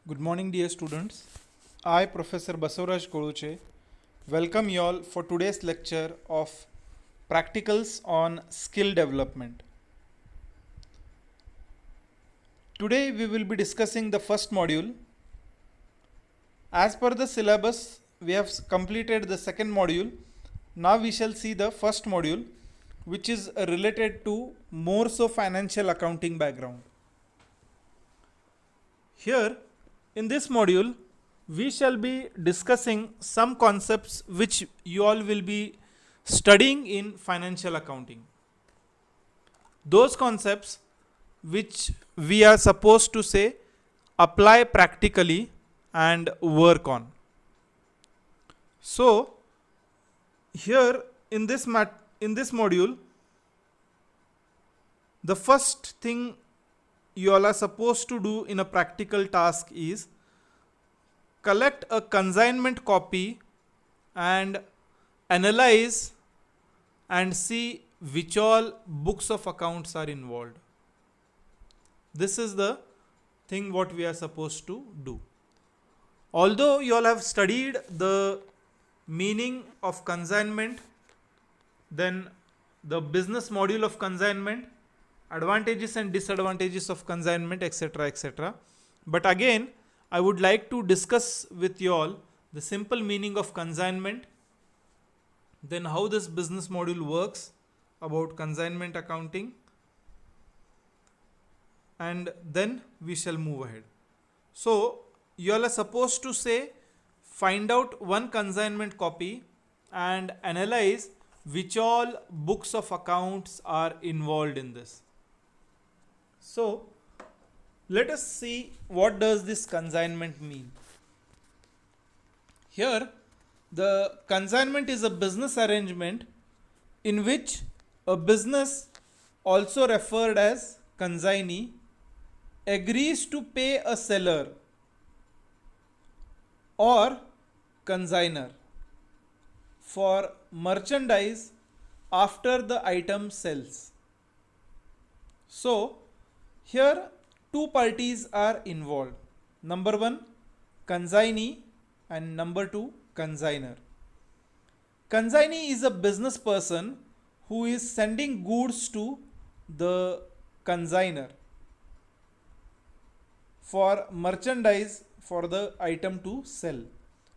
Good morning, dear students. I, Professor Basavaraj Koluche, welcome you all for today's lecture of Practicals on Skill Development. Today we will be discussing the first module. As per the syllabus, we have completed the second module. Now we shall see the first module, which is related to more so financial accounting background. Here, in this module, we shall be discussing some concepts which you all will be studying in financial accounting. Those concepts which we are supposed to say apply practically and work on. So, here in this module, the first thing you all are supposed to do in a practical task is collect a consignment copy and analyze and see which all books of accounts are involved. This is the thing what we are supposed to do. Although you all have studied the meaning of consignment, then the business module of consignment, advantages and disadvantages of consignment, etc., etc. But again, I would like to discuss with you all the simple meaning of consignment, then how this business module works about consignment accounting, and then we shall move ahead. So, you all are supposed to say, find out one consignment copy and analyze which all books of accounts are involved in this. So, let us see what does this consignment mean. Here, the consignment is a business arrangement in which a business, also referred as consignee, agrees to pay a seller or consignor for merchandise after the item sells. So, here two parties are involved. Number one, consignee, and number two, consignor. Consignee is a business person who is sending goods to the consignor for merchandise for the item to sell.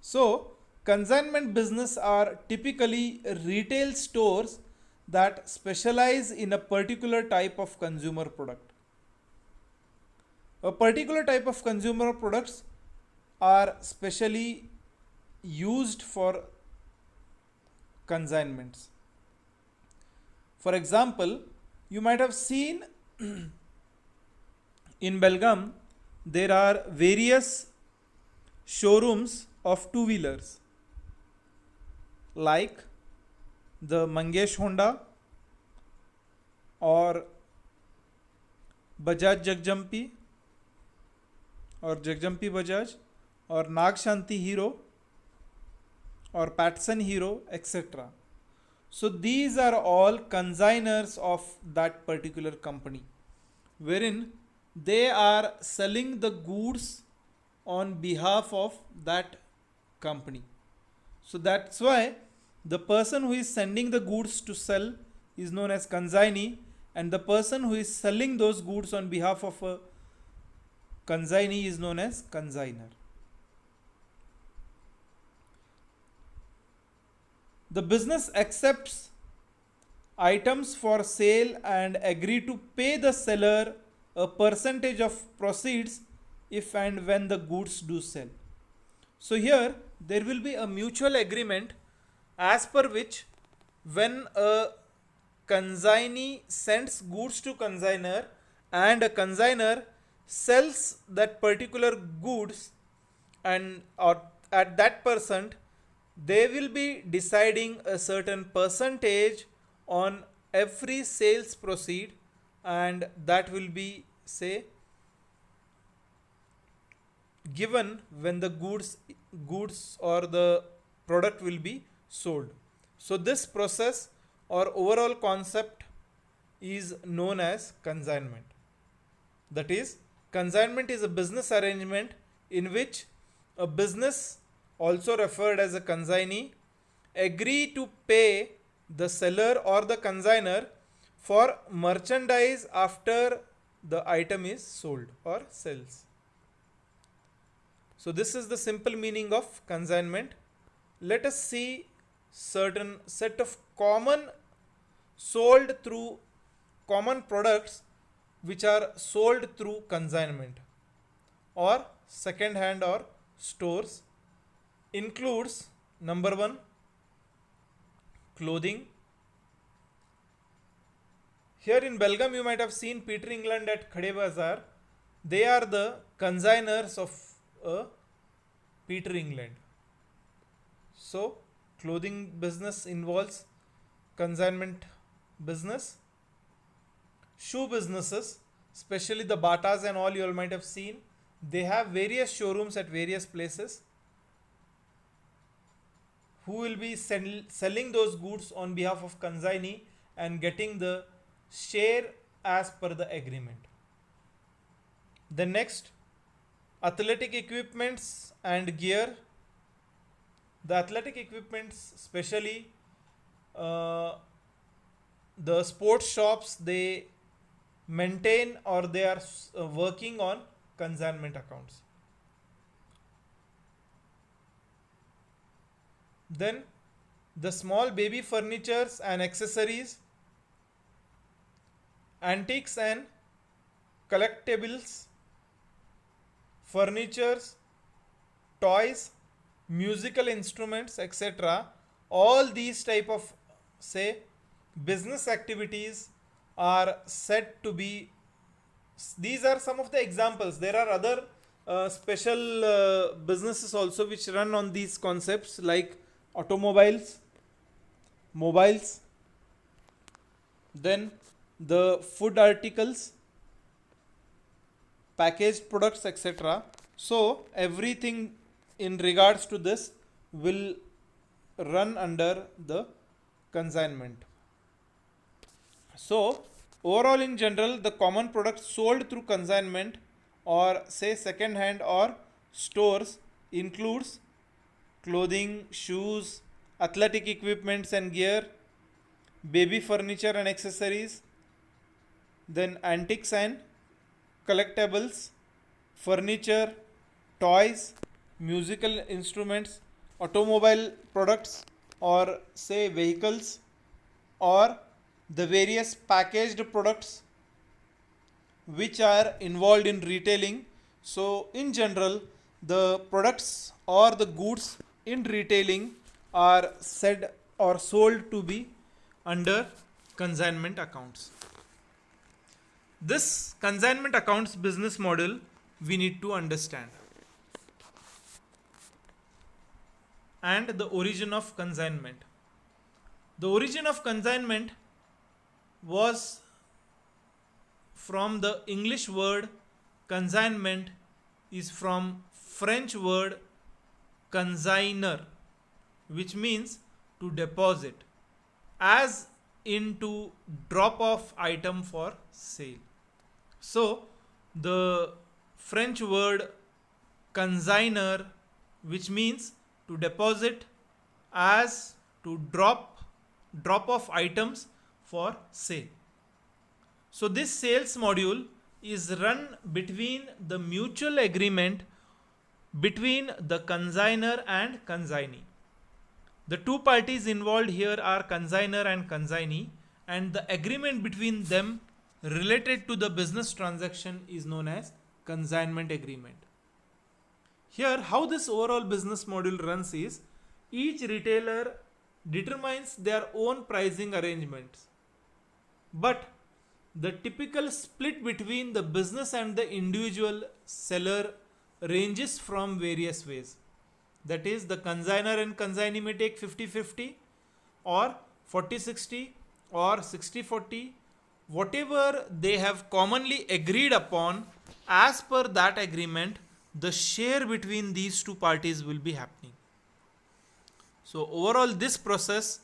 So, consignment business are typically retail stores that specialize in a particular type of consumer product. A particular type of consumer products are specially used for consignments. For example, you might have seen in Belgaum there are various showrooms of two-wheelers like the Mangesh Honda or Bajaj Jagjampi or Jagjampi Bajaj or Nag Shanti Hero or Patson Hero, etc. So these are all consignors of that particular company, wherein they are selling the goods on behalf of that company. So that's why the person who is sending the goods to sell is known as consignee, and the person who is selling those goods on behalf of a consignee is known as consignor. The business accepts items for sale and agree to pay the seller a percentage of proceeds if and when the goods do sell. So here there will be a mutual agreement as per which when a consignee sends goods to consignor and a consignor sells that particular goods, and or at that percent, they will be deciding a certain percentage on every sales proceed, and that will be, say, given when the goods or the product will be sold. So this process or overall concept is known as consignment. That is, consignment is a business arrangement in which a business, also referred as a consignee, agree to pay the seller or the consigner for merchandise after the item is sold or sells. So this is the simple meaning of consignment. Let us see certain set of sold through common products which are sold through consignment or second hand or stores. Includes number 1, clothing. Here in Belgaum you might have seen Peter England at Khade Bazaar. They are the consigners of Peter England. So clothing business involves consignment business. Shoe businesses, especially the Batas and all, you all might have seen, they have various showrooms at various places. Who will be selling those goods on behalf of consignee and getting the share as per the agreement. The next, athletic equipments and gear. The athletic equipments, especially the sports shops, they maintain or they are working on consignment accounts. Then the small baby furnitures and accessories, antiques and collectibles, furnitures, toys, musical instruments, etc. All these type of, say, business activities are said to be, these are some of the examples. There are other special businesses also which run on these concepts, like automobiles, mobiles, then the food articles, packaged products, etc. So everything in regards to this will run under the consignment. So overall, in general, the common products sold through consignment or say second hand or stores includes clothing, shoes, athletic equipments and gear, baby furniture and accessories, then antiques and collectibles, furniture, toys, musical instruments, automobile products or say vehicles, or the various packaged products which are involved in retailing. So in general, the products or the goods in retailing are said or sold to be under consignment accounts. This consignment accounts business model we need to understand. And the origin of consignment. The origin of consignment was from the English word consignment, is from French word consignor, which means to deposit, as in to drop off item for sale. So the French word consignor, which means to deposit, as to drop off items for sale. So this sales module is run between the mutual agreement between the consignor and consignee. The two parties involved here are consignor and consignee, and the agreement between them related to the business transaction is known as consignment agreement. Here, how this overall business model runs is, each retailer determines their own pricing arrangements, but the typical split between the business and the individual seller ranges from various ways. That is, the consignor and consignee may take 50-50 or 40-60 or 60-40, whatever they have commonly agreed upon. As per that agreement, the share between these two parties will be happening. So overall, this process,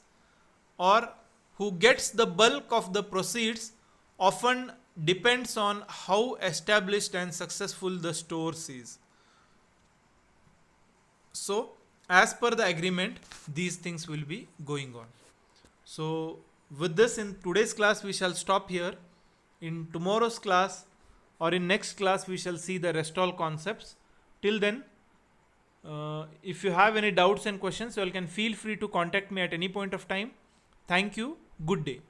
or who gets the bulk of the proceeds, often depends on how established and successful the store is. So as per the agreement, these things will be going on. So with this, in today's class we shall stop here. In tomorrow's class or in next class we shall see the rest all concepts. Till then, if you have any doubts and questions, you all can feel free to contact me at any point of time. Thank you. Good day.